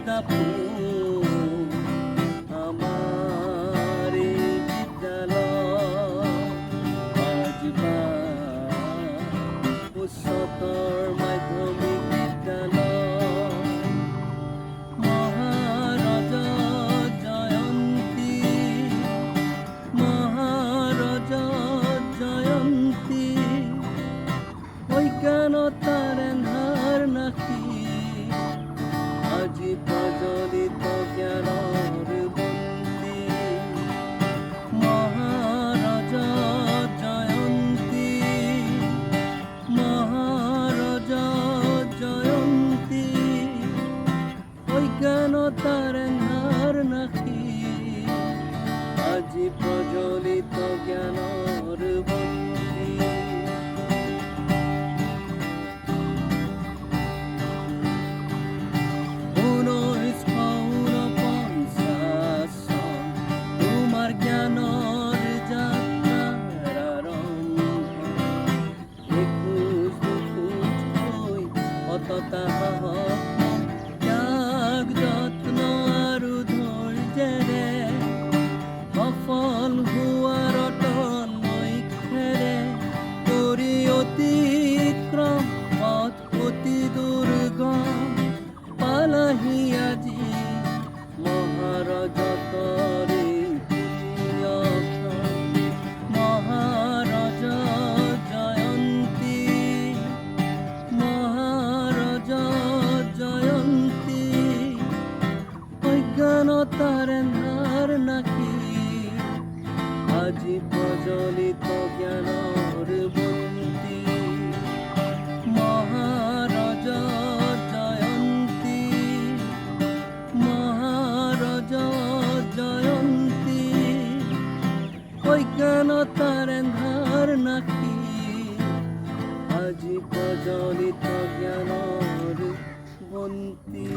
দাপুন আমার এই বিদ্যালয় আজ বা উচ্চতৰ মাধ্যমিক বিদ্যালয় মহারাজা জয়ন্তী অজ্ঞানতার এন্ধাৰ নাশি আজি প্ৰজ্বলিত জ্ঞানৰ বন্তি মহাৰাজা জয়ন্তী অজ্ঞানতাৰ এন্ধাৰ নাশি আজি প্ৰজ্বলিত জ্ঞানৰ বন্তি ত্যাগ যত্ন আৰু ধৈৰ্যেৰে সফল হোৱাৰ অটল লক্ষ্যেৰে কৰি অতিক্ৰম পথ অতি দুৰ্গম পালাহি আজি মহাৰজতৰ মহাৰাজা জয়ন্তী অজ্ঞানতার এন্ধাৰ নাশি আজি প্ৰজ্বলিত জ্ঞানৰ বন্তি মহাৰাজা জয়ন্তী অজ্ঞানতার এন্ধাৰ নাশি আজি প্ৰজ্বলিত জ্ঞানৰ বন্তি।